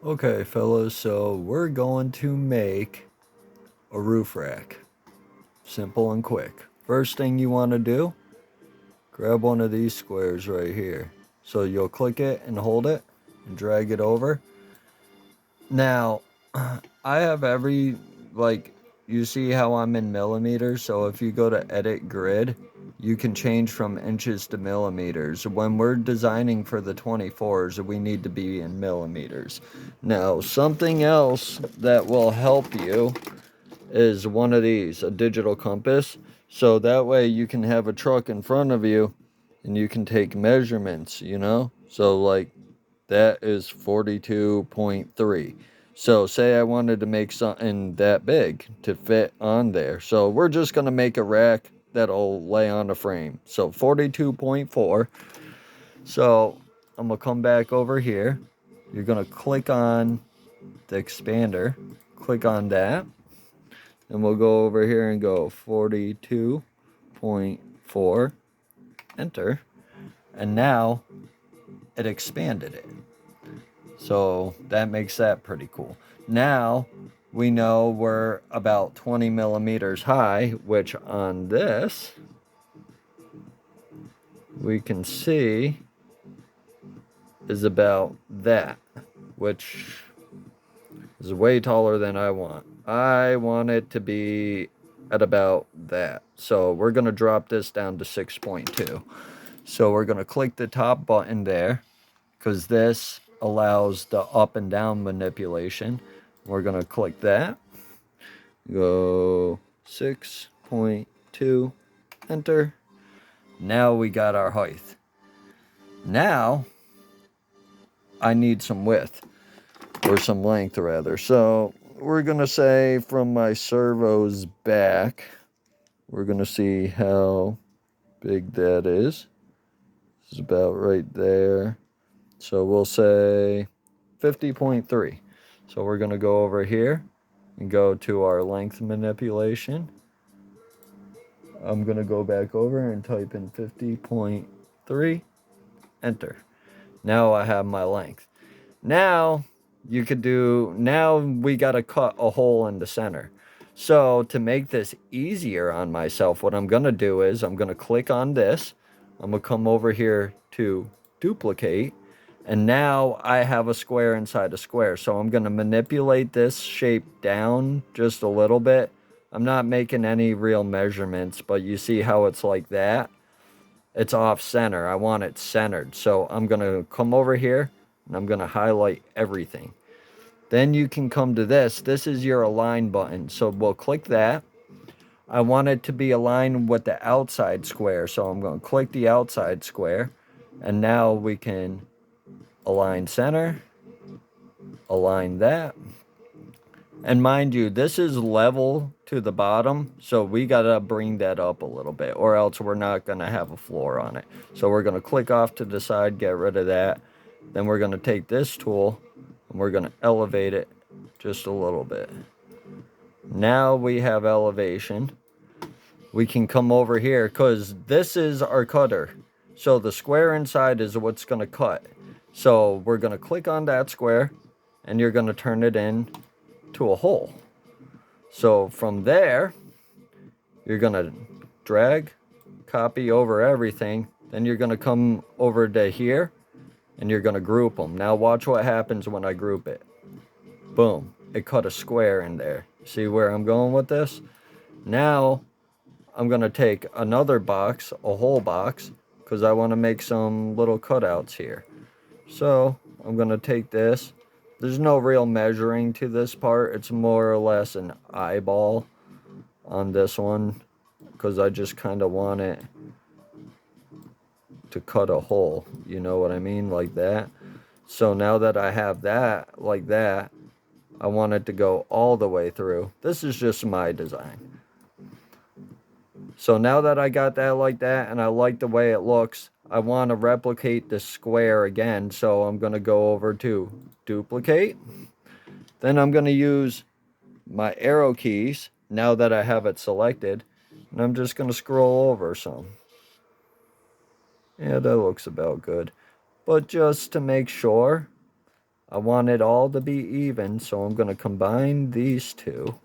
Okay, fellas, so we're going to make a roof rack. Simple and quick. First thing you want to do, grab one of these squares right here. So you'll click it and hold it and drag it over. Now, I have like, you see how I'm in millimeters? So if you go to edit grid, you can change from inches to millimeters. When we're designing for the 24s, we need to be in millimeters. Now, something else that will help you is one of these, a digital compass. So that way you can have a truck in front of you and you can take measurements, you know? So, like, that is 42.3. So, say I wanted to make something that big to fit on there. So, we're just going to make a rack that'll lay on a frame. So, 42.4. So, I'm going to come back over here. You're going to click on the expander, click on that, and we'll go over here and go 42.4, enter, and now it expanded it. So that makes that pretty cool. Now we know we're about 20 millimeters high, which on this we can see is about that, which is way taller than I want. I want it to be at about that. So we're going to drop this down to 6.2. So we're going to click the top button there because this allows the up and down manipulation. We're going to click that. Go 6.2, enter. Now we got our height. Now I need some width, or some length rather. So we're going to say from my servo's back, we're going to see how big that is. It's about right there. So we'll say 50.3. So we're going to go over here and go to our length manipulation. I'm going to go back over and type in 50.3, enter. Now I have my length. Now now we got to cut a hole in the center. So to make this easier on myself, what I'm going to do is I'm going to click on this. I'm going to come over here to duplicate. And now I have a square inside a square. So I'm going to manipulate this shape down just a little bit. I'm not making any real measurements, but you see how it's like that? It's off center. I want it centered. So I'm going to come over here and I'm going to highlight everything. Then you can come to this. This is your align button. So we'll click that. I want it to be aligned with the outside square. So I'm going to click the outside square. And now we can align center, align that. And mind you, this is level to the bottom, so we gotta bring that up a little bit, or else we're not gonna have a floor on it. So we're gonna click off to the side, get rid of that. Then we're gonna take this tool and we're gonna elevate it just a little bit. Now we have elevation. We can come over here because this is our cutter. So the square inside is what's gonna cut. So we're gonna click on that square and you're gonna turn it in to a hole. So from there, you're going to drag, copy over everything. Then you're going to come over to here and you're going to group them. Now watch what happens when I group it. Boom. It cut a square in there. See where I'm going with this? Now I'm going to take another box, a whole box, because I want to make some little cutouts here. So I'm going to take this. There's no real measuring to this part. It's more or less an eyeball on this one because I just kind of want it to cut a hole. You know what I mean? Like that. So now that I have that like that, I want it to go all the way through. This is just my design. So now that I got that like that and I like the way it looks, I want to replicate the square again. So I'm going to go over to duplicate. Then I'm going to use my arrow keys now that I have it selected. And I'm just going to scroll over some. Yeah, that looks about good. But just to make sure, I want it all to be even, so I'm going to combine these two.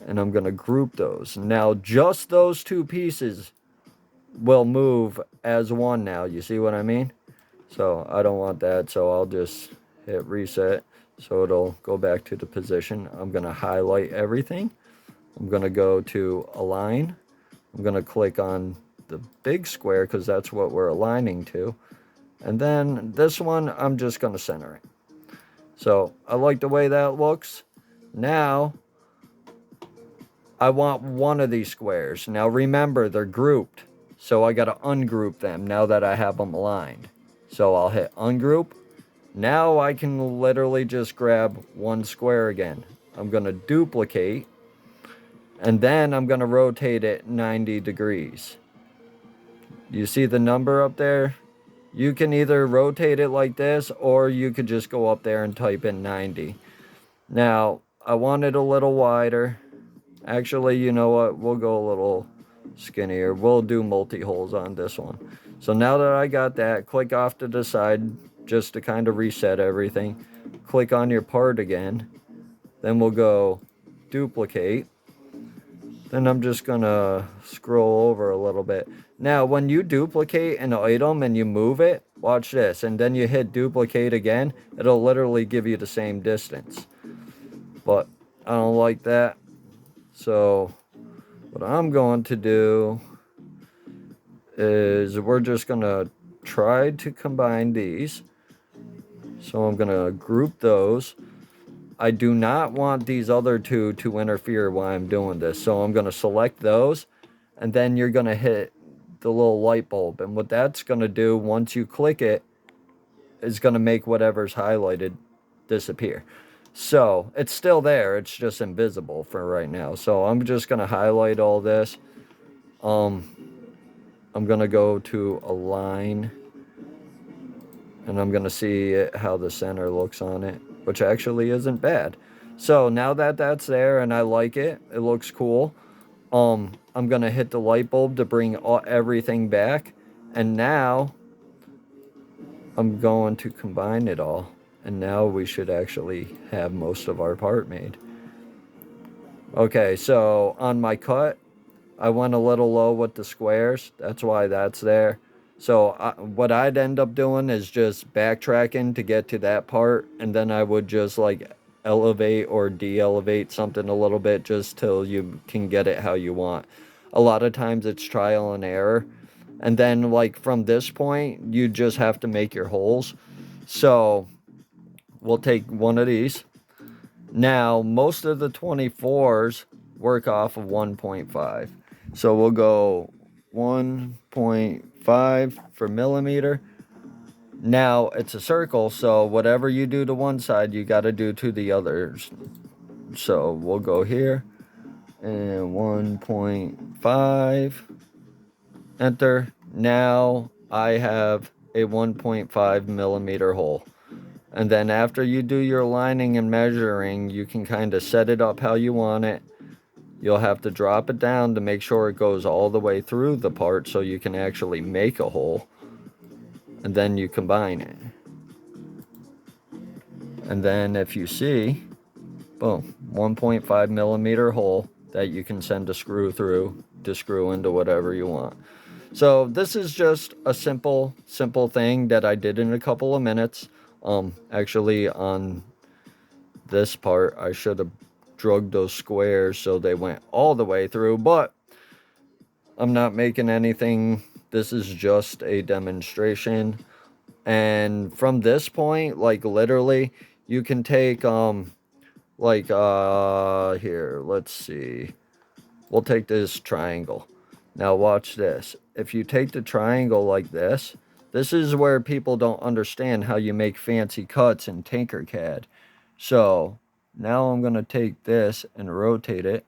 And I'm going to group those. Now, just those two pieces will move as one now. You see what I mean? So I don't want that, so I'll just hit reset. So it'll go back to the position. I'm going to highlight everything. I'm going to go to align. I'm going to click on the big square because that's what we're aligning to. And then this one, I'm just going to center it. So I like the way that looks. Now, I want one of these squares. Now remember, they're grouped. So I got to ungroup them now that I have them aligned. So I'll hit ungroup. Now I can literally just grab one square again. I'm going to duplicate. And then I'm going to rotate it 90 degrees. You see the number up there? You can either rotate it like this, or you could just go up there and type in 90. Now, I want it a little wider. Actually, you know what? We'll go a little skinnier. We'll do multi-holes on this one. So now that I got that, click off to the side just to kind of reset everything. Click on your part again. Then we'll go duplicate. Then I'm just going to scroll over a little bit. Now, when you duplicate an item and you move it, watch this, and then you hit duplicate again, it'll literally give you the same distance. But I don't like that. So what I'm going to do is we're just going to try to combine these. So I'm going to group those. I do not want these other two to interfere while I'm doing this. So I'm going to select those, and then you're going to hit the little light bulb. And what that's going to do once you click it is going to make whatever's highlighted disappear. So it's still there. It's just invisible for right now. So I'm just going to highlight all this. I'm going to go to align, and I'm going to see how the center looks on it, which actually isn't bad. So now that that's there and I like it, it looks cool. I'm going to hit the light bulb to bring everything back. And now I'm going to combine it all. And now we should actually have most of our part made. Okay, so on my cut, I went a little low with the squares. That's why that's there. So what I'd end up doing is just backtracking to get to that part. And then I would just like elevate or de-elevate something a little bit just till you can get it how you want. A lot of times it's trial and error. And then like from this point, you just have to make your holes. So we'll take one of these. Now, most of the 24s work off of 1.5. So we'll go 1.5 for millimeter. Now, it's a circle, so whatever you do to one side, you got to do to the others. So we'll go here, and 1.5, enter. Now, I have a 1.5 millimeter hole. And then after you do your lining and measuring, you can kind of set it up how you want it. You'll have to drop it down to make sure it goes all the way through the part so you can actually make a hole. And then you combine it. And then if you see, boom, 1.5 millimeter hole that you can send a screw through to screw into whatever you want. So this is just a simple thing that I did in a couple of minutes. Actually on this part, I should have drug those squares so they went all the way through, but I'm not making anything. This is just a demonstration. And from this point, like literally, you can take, here, let's see. We'll take this triangle. Now watch this. If you take the triangle like this is where people don't understand how you make fancy cuts in Tinkercad. So now I'm going to take this and rotate it.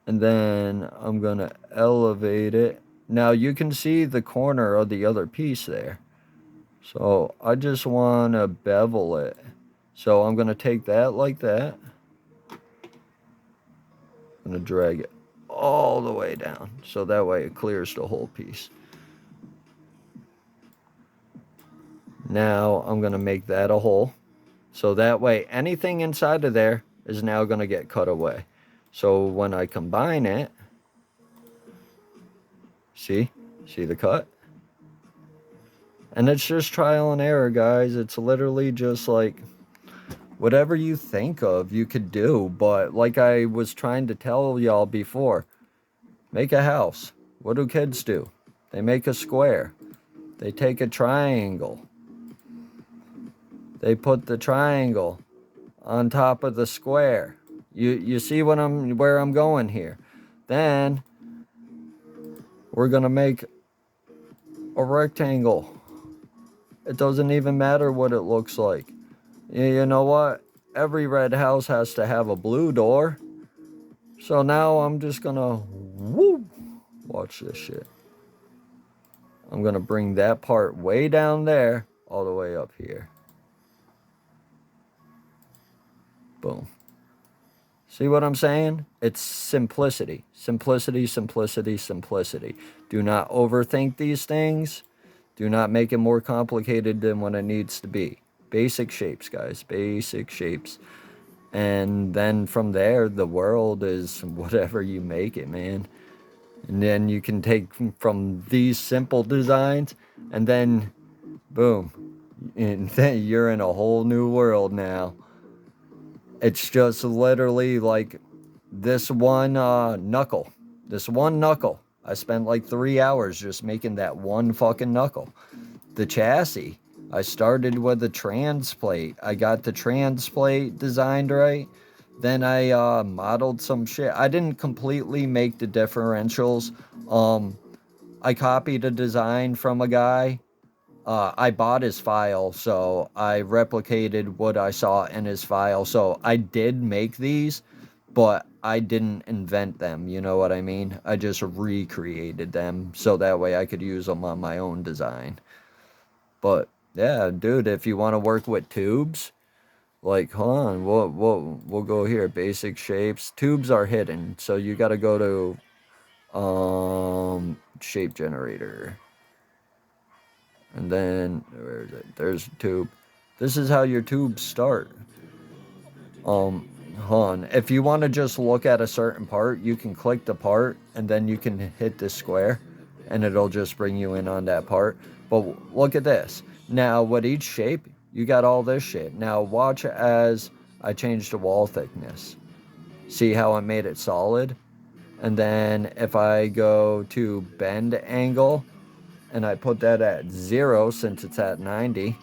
And then I'm going to elevate it. Now you can see the corner of the other piece there. So I just want to bevel it. So I'm going to take that like that. I'm going to drag it all the way down. So that way it clears the whole piece. Now I'm going to make that a hole. So that way anything inside of there is now going to get cut away. So when I combine it, see the cut? And it's just trial and error, guys. It's literally just like whatever you think of, you could do. But like I was trying to tell y'all before, make a house. What do kids do? They make a square. They take a triangle. They put the triangle on top of the square. You see where I'm going here. Then we're gonna make a rectangle. It doesn't even matter what it looks like. You know what? Every red house has to have a blue door. So now I'm just gonna watch this shit. I'm gonna bring that part way down there all the way up here. Boom. See what I'm saying? It's simplicity. Simplicity, simplicity, simplicity. Do not overthink these things. Do not make it more complicated than what it needs to be. Basic shapes, guys. Basic shapes. And then from there, the world is whatever you make it, man. And then you can take from these simple designs and then, boom. And then you're in a whole new world now. It's just literally like this one knuckle. This one knuckle. I spent like 3 hours just making that one fucking knuckle. The chassis. I started with the trans plate. I got the trans plate designed right. Then I modeled some shit. I didn't completely make the differentials. I copied a design from a guy. I bought his file, so I replicated what I saw in his file. So I did make these, but I didn't invent them, you know what I mean? I just recreated them, so that way I could use them on my own design. But, yeah, dude, if you want to work with tubes, like, hold on, we'll go here, basic shapes. Tubes are hidden, so you gotta go to, shape generator. And then, where is it? There's a tube. This is how your tubes start. Hold on. If you want to just look at a certain part, you can click the part, and then you can hit this square, and it'll just bring you in on that part. But look at this. Now, with each shape, you got all this shit. Now, watch as I change the wall thickness. See how I made it solid? And then if I go to bend angle, and I put that at 0 since it's at 90.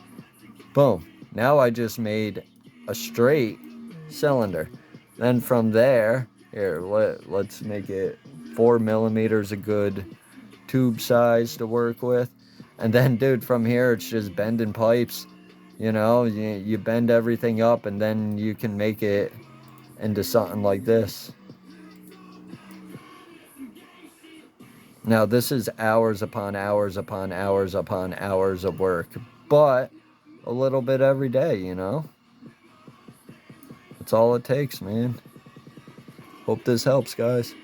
Boom. Now I just made a straight cylinder. Then from there, here, let's make it 4 millimeters a good tube size to work with. And then, dude, from here, it's just bending pipes. You know, you bend everything up, and then you can make it into something like this. Now, this is hours upon hours upon hours upon hours of work, but a little bit every day, you know? That's all it takes, man. Hope this helps, guys.